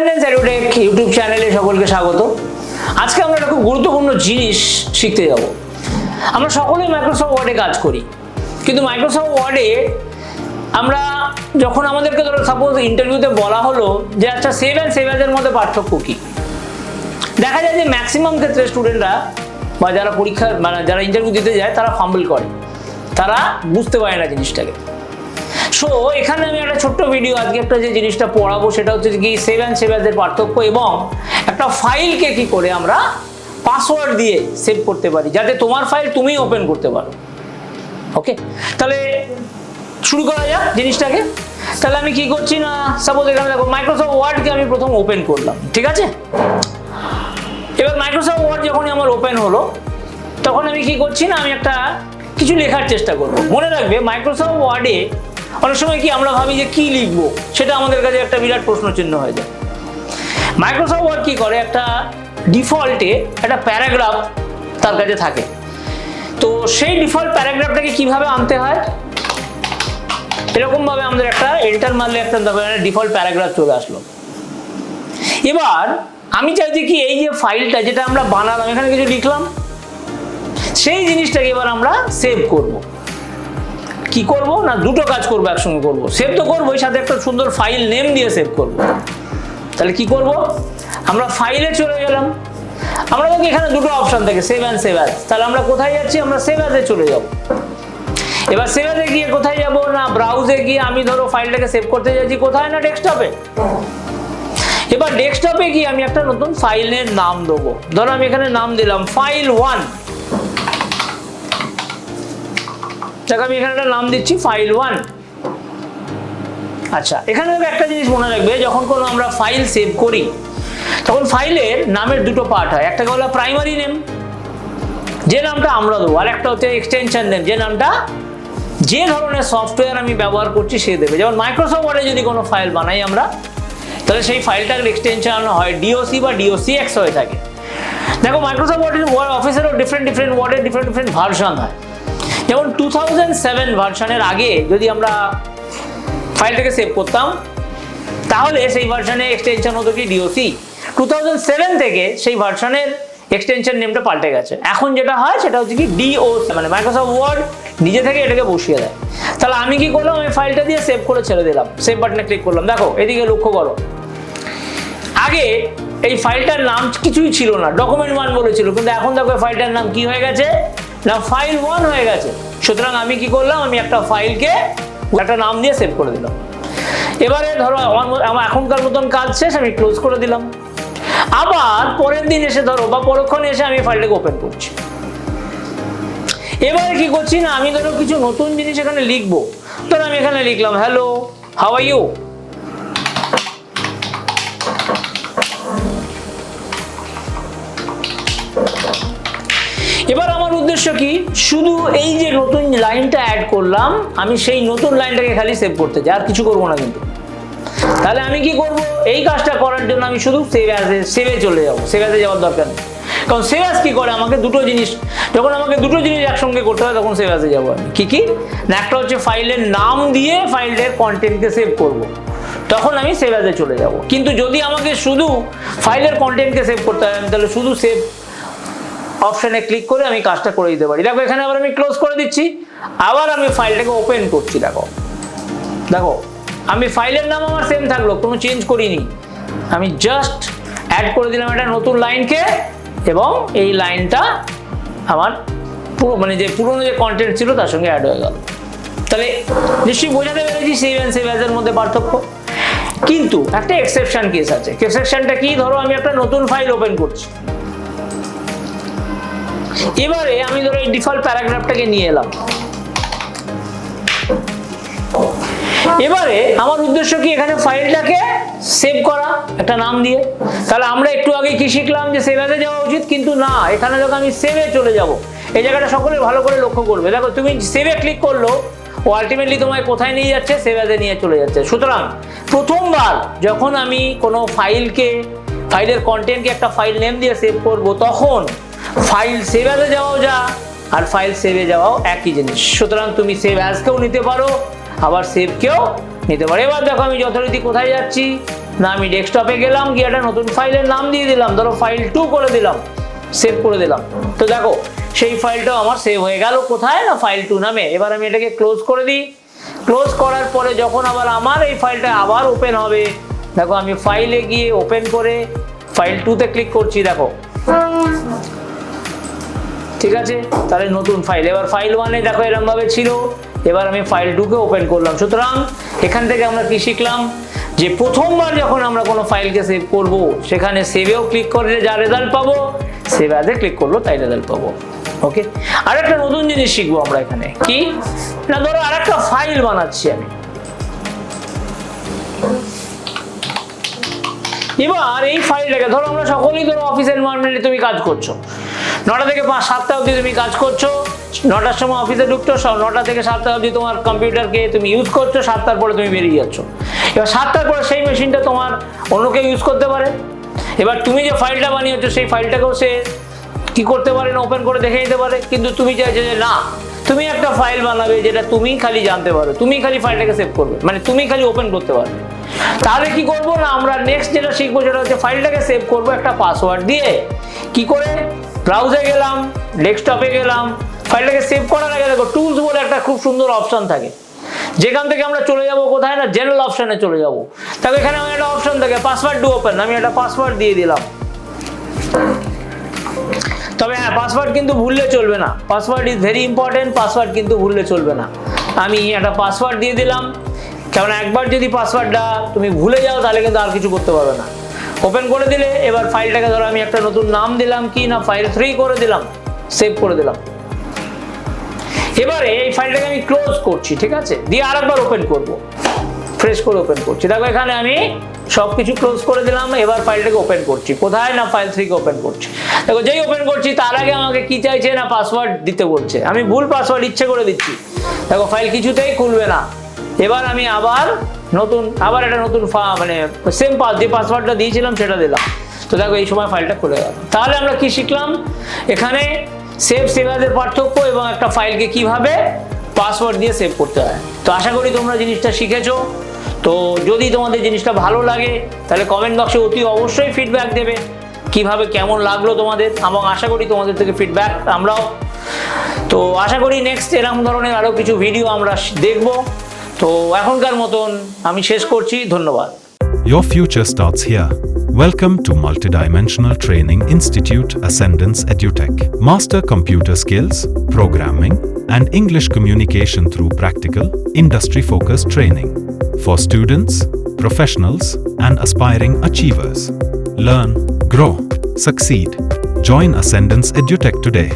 Attendance edtech YouTube চ্যানেলে সকলকে স্বাগত। আজকে আমরা একটা খুব গুরুত্বপূর্ণ জিনিস শিখতে যাব। আমরা সকলেই মাইক্রোসফট ওয়ার্ডে কাজ করি, কিন্তু মাইক্রোসফট ওয়ার্ডে আমরা যখন আমাদেরকে ধরো সাপোজ ইন্টারভিউতে বলা হলো যে আচ্ছা সেভ অ্যান্ড সেভ অ্যাজের মধ্যে পার্থক্য কী, দেখা যায় যে ম্যাক্সিমাম ক্ষেত্রে স্টুডেন্টরা বা যারা পরীক্ষা মানে যারা ইন্টারভিউ দিতে যায় তারা ফাম্বল করে, তারা বুঝতে পারে না জিনিসটাকে। সো এখানে আমি একটা ছোট্ট ভিডিও আজকে একটা যে জিনিসটা পড়াবো সেটা হচ্ছে কি সেভ অ্যান্ড সেভ অ্যাজের পার্থক্য এবং একটা ফাইলকে কি করে আমরা পাসওয়ার্ড দিয়ে সেভ করতে পারি যাতে তোমার ফাইল তুমি ওপেন করতে পারো। ওকে, তাহলে শুরু করা যাক জিনিসটাকে। তাহলে আমি কি করছি না, সাপোজ এখানে দেখো মাইক্রোসফট ওয়ার্ডকে আমি প্রথম ওপেন করলাম, ঠিক আছে। এবার মাইক্রোসফট ওয়ার্ড যখনই আমার ওপেন হলো তখন আমি কি করছি না, আমি একটা কিছু লেখার চেষ্টা করব। মনে রাখবে মাইক্রোসফট ওয়ার্ডে অনেক সময় কি আমরা ভাবি যে কি লিখবো, সেটা আমাদের কাছে একটা বিরাট প্রশ্নচিহ্ন হয়ে যায়। মাইক্রোসফট ওয়ার্ড কি করে, একটা ডিফল্টে একটা প্যারাগ্রাফ তার কাছে থাকে। তো সেই ডিফল্ট প্যারাগ্রাফটাকে কিভাবে আনতে হয়, এরকম ভাবে আমাদের একটা এন্টার মারলে একটা ডিফল্ট প্যারাগ্রাফ চলে আসলো। এবার আমি চাইছি কি এই যে ফাইলটা যেটা আমরা বানালাম, এখানে কিছু লিখলাম, সেই জিনিসটাকে এবার আমরা সেভ করব। কি করব না, দুটো কাজ করবো একসঙ্গে করবো। সেভ তো করবো, এর সাথে একটা সুন্দর ফাইল নেম দিয়ে সেভ করব। তাহলে কি করব, আমরা ফাইলে চলে গেলাম। আমরা দেখি এখানে দুটো অপশন থাকে, সেভ অ্যান্ড সেভ অ্যাজ। তাহলে আমরা কোথায় যাচ্ছি, আমরা সেভ অ্যাজে চলে যাব। এবার সেভ অ্যাজে গিয়ে কোথায় যাব না, ব্রাউজে গিয়ে আমি ধরো ফাইলটাকে সেভ করতে যাচ্ছি কোথায় না, ডেস্কটপে। এবার ডেস্কটপে গিয়ে আমি একটা নতুন ফাইলের নাম দেবো। ধরো আমি এখানে নাম দিলাম ফাইল 1। দেখো আমি এখানে একটা নাম দিচ্ছি ফাইল 1। আচ্ছা, এখানে একটা জিনিস মনে রাখবে, যখন কোনো আমরা ফাইল সেভ করি তখন ফাইলের নামের দুটো পার্ট হয়। একটা হলো প্রাইমারি নেম, যে নামটা আমরা দেবো, আর একটা হচ্ছে এক্সটেনশন নেম, যে নামটা যে ধরনের সফটওয়্যার আমি ব্যবহার করছি সে দেবে। যেমন মাইক্রোসফট ওয়ার্ডে যদি কোনো ফাইল বানাই আমরা, তাহলে সেই ফাইলটার এক্সটেনশন হয় ডিওসি বা ডিওসিএক্স হয়ে থাকে। দেখো মাইক্রোসফট ওয়ার্ড অফিসেরও ডিফারেন্ট ওয়ার্ডের ডিফারেন্ট ভার্সন হয়। যেমন 2007 ভার্সনের আগে যদি আমরা ফাইলটাকে সেভ করতাম তাহলে সেই ভার্সনে এক্সটেনশন হতো কি ডিওসি। 2007 থেকে সেই ভার্সনের এক্সটেনশন নেমটা পাল্টে গেছে। এখন যেটা হয় সেটা হচ্ছে কি ডিওসি, মানে মাইক্রোসফট ওয়ার্ড নিজে থেকে এটাকে বসিয়ে দেয়। তাহলে আমি কি করলাম, আমি ফাইলটা দিয়ে সেভ করে ছেড়ে দিলাম, সেভ বাটনে ক্লিক করলাম। দেখো এদিকে লক্ষ্য করো, আগে এই ফাইলটার নাম কিছুই ছিল না, ডকুমেন্ট 1 বলেছিল, কিন্তু এখন দেখো ফাইলটার নাম কি হয়ে গেছে না, ফাইল 1 হয়ে গেছে। সুতরাং আমি কি করলাম, আমি একটা ফাইলকে একটা নাম দিয়ে সেভ করে দিলাম। এবারে ধরো আমার এখনকার মতন কাজ শেষ, আমি ক্লোজ করে দিলাম। আবার পরের দিন এসে ধরো বা পরক্ষণে এসে আমি ফাইলটাকে ওপেন করছি। এবারে কি করছি না, আমি ধরো কিছু নতুন জিনিস এখানে লিখবো। ধরো আমি এখানে লিখলাম হ্যালো হাউ আর ইউ। এবার আমার উদ্দেশ্য কি, শুধু এই যে নতুন লাইনটা অ্যাড করলাম, আমি সেই নতুন লাইনটাকে খালি সেভ করতে চাই, আর কিছু করবো না কিন্তু। তাহলে আমি কি করব, এই কাজটা করার জন্য আমি শুধু সেভে চলে যাবো। সেভ অ্যাজে যাওয়ার দরকার নেই, কারণ সেভ অ্যাজ কি করে, আমাকে দুটো জিনিস, যখন আমাকে দুটো জিনিস একসঙ্গে করতে হয় তখন সেভ অ্যাজে যাবো আমি। কি না, একটা হচ্ছে ফাইলের নাম দিয়ে ফাইলের কন্টেন্টকে সেভ করব, তখন আমি সেভ অ্যাজে চলে যাব। কিন্তু যদি আমাকে শুধু ফাইলের কন্টেন্টকে সেভ করতে হয়, তাহলে শুধু সেভ অপশনে ক্লিক করে আমি কাজটা করে দিতে পারি। দেখো এখানে আবার আমি ক্লোজ করে দিচ্ছি, আবার আমি ফাইলটাকে ওপেন করছি। দেখো দেখো আমি ফাইলের নাম আমার সেম থাকলো, কোনো চেঞ্জ করিনি, আমি জাস্ট অ্যাড করে দিলাম একটা নতুন লাইনকে, এবং এই লাইনটা আমার পুরো মানে যে পুরনো যে কন্টেন্ট ছিল তার সঙ্গে অ্যাড হয়ে গেল। তাহলে নিশ্চয়ই বোঝাতে পেরেছি সেভ অ্যান্ড সেভ অ্যাজের মধ্যে পার্থক্য। কিন্তু একটা এক্সেপশন কেস আছে। এক্সেপশনটা কি, ধরো আমি একটা নতুন ফাইল ওপেন করছি, এবারে আমি ধরো এই ডিফল্ট প্যারাগ্রাফটাকে নিয়ে এলাম। এবারে আমার উদ্দেশ্য কি, এখানে ফাইলটাকে সেভ করা একটা নাম দিয়ে। তাহলে আমরা একটু আগে কি শিখলাম যে সেভ অ্যাজে যাওয়া উচিত, কিন্তু না, এখানে যখন আমি সেভে চলে যাব, এই জায়গাটা সকলে ভালো করে লক্ষ্য করবে। দেখো তুমি সেভে ক্লিক করলো, ও আলটিমেটলি তোমায় কোথায় নিয়ে যাচ্ছে, সেভ অ্যাজে নিয়ে চলে যাচ্ছে। সুতরাং প্রথমবার যখন আমি কোনো ফাইলের কন্টেন্টকে একটা ফাইল নেম দিয়ে সেভ করব, তখন ফাইল সেভ অ্যাজে যাওয়াও যা আর ফাইল সেভে যাওয়াও একই জিনিস। সুতরাং তুমি সেভ অ্যাজকেও নিতে পারো, আবার সেভকেও নিতে পারো। এবার দেখো আমি যথারীতি কোথায় যাচ্ছি, না আমি ডেস্কটপে গেলাম, গিয়ে একটা নতুন ফাইলের নাম দিয়ে দিলাম, ধরো ফাইল 2 করে দিলাম, সেভ করে দিলাম। তো দেখো সেই ফাইলটাও আমার সেভ হয়ে গেল কোথায়, না ফাইল 2 নামে। এবার আমি এটাকে ক্লোজ করে দিই। ক্লোজ করার পরে যখন আবার আমার এই ফাইলটা আবার ওপেন হবে, দেখো আমি ফাইলে গিয়ে ওপেন করে ফাইল 2তে ক্লিক করছি, দেখো ঠিক আছে, তাহলে নতুন ফাইল। এবার ফাইল 1-এ দেখো এরকম ভাবে ছিল, এবার আমি ফাইল 2কে ওপেন করলাম। সুতরাং এখান থেকে আমরা কি শিখলাম, যে প্রথমবার যখন আমরা কোনো ফাইলকে সেভ করব, সেখানে সেভেও ক্লিক করলে যা রেজাল্ট পাবো, সেভ অ্যাজে ক্লিক করলো তাই রেজাল্ট পাবো। ওকে, আর একটা নতুন জিনিস শিখবো আমরা এখানে, কি না, ধরো আর একটা ফাইল বানাচ্ছি আমি। এবার এই ফাইলটাকে ধরো আমরা সকলেই ধরো অফিস এনভায়রনমেন্টে তুমি কাজ করছো, 9টা থেকে 7টা অবধি তুমি কাজ করছো, 9টার সময় অফিসে ঢুকছো, 9টা থেকে 7টা অবধি তোমার কম্পিউটারকে তুমি ইউজ করছো, 7টার পরে তুমি বেরিয়ে যাচ্ছ। এবার 7টার পরে সেই মেশিনটা তোমার অন্য কেউ ইউজ করতে পারে। এবার তুমি যে ফাইলটা বানিয়েছো সেই ফাইলটাকেও সে কি করতে পারে না, ওপেন করে দেখে নিতে পারে। কিন্তু তুমি চাইছো যে না, তুমি একটা ফাইল বানাবে যেটা তুমি খালি জানতে পারো, তুমি খালি ফাইলটাকে সেভ করবে, মানে তুমি খালি ওপেন করতে পারবে। তাহলে কি করবো না, আমরা নেক্সট যেটা শিখবো সেটা হচ্ছে ফাইলটাকে সেভ করবো একটা পাসওয়ার্ড দিয়ে। কি করে, ব্রাউজে গেলাম, ডেস্কটপে গেলাম, ফাইলটাকে সেভ করার আগে দেখো টুলস বলে একটা খুব সুন্দর অপশন থাকে, যেখান থেকে আমরা চলে যাব কোথায় না, জেনারেল অপশনে চলে যাব। তবে এখানে আমার একটা অপশন থাকে পাসওয়ার্ড টু ওপেন, আমি একটা পাসওয়ার্ড দিয়ে দিলাম। তবে হ্যাঁ, পাসওয়ার্ড কিন্তু ভুললে চলবে না, password is very important, password কিন্তু ভুললে চলবে না। আমি একটা পাসওয়ার্ড দিয়ে দিলাম, কারণ একবার যদি পাসওয়ার্ডটা তুমি ভুলে যাও তাহলে কিন্তু আর কিছু করতে পারবে না। ওপেন করে দিলে এবার ফাইলটাকে ধরো আমি একটা নতুন নাম দিলাম, কি না ফাইল 3 করে দিলাম, সেভ করে দিলাম। এবারে এই ফাইলটাকে আমি ক্লোজ করছি, ঠিক আছে, দিয়ে আরেকবার ওপেন করব, ফ্রেশ করে ওপেন করছি। দেখো এখানে আমি সবকিছু ক্লোজ করে দিলাম, এবার ফাইলটাকে ওপেন করছি, কোথায় না ফাইল 3 কে ওপেন করছি। দেখো যেই ওপেন করছি তার আগে আমাকে কি চাইছে না, পাসওয়ার্ড দিতে বলছে। আমি ভুল পাসওয়ার্ড ইচ্ছে করে দিচ্ছি, দেখো ফাইল কিছুতেই খুলবে না। এবার আমি আবার একটা নতুন মানে সেম যে পাসওয়ার্ডটা দিয়েছিলাম সেটা দিলাম। তো দেখো এই সময় ফাইলটা খুলে গেল। তাহলে আমরা কি শিখলাম এখানে, সেভ সেভারের পার্থক্য এবং একটা ফাইলকে কিভাবে পাসওয়ার্ড দিয়ে সেভ করতে হয়। তো আশা করি তোমরা জিনিসটা শিখেছো। তো যদি তোমাদের জিনিসটা ভালো লাগে তাহলে কমেন্ট বক্সে অতি অবশ্যই ফিডব্যাক দেবে, কিভাবে কেমন লাগলো তোমাদের, এবং আশা করি তোমাদের থেকে ফিডব্যাক আমরাও। তো আশা করি নেক্সট এরকম ধরনের আরও কিছু ভিডিও আমরা দেখব। তো এখনকার মতন আমি শেষ করছি, ধন্যবাদ। Your future starts here. Welcome to Multidimensional Training Institute Ascendance EduTech. Master computer skills, programming, and English communication through practical, industry-focused training for students, professionals, and aspiring achievers. Learn, grow, succeed. Join Ascendance EduTech today.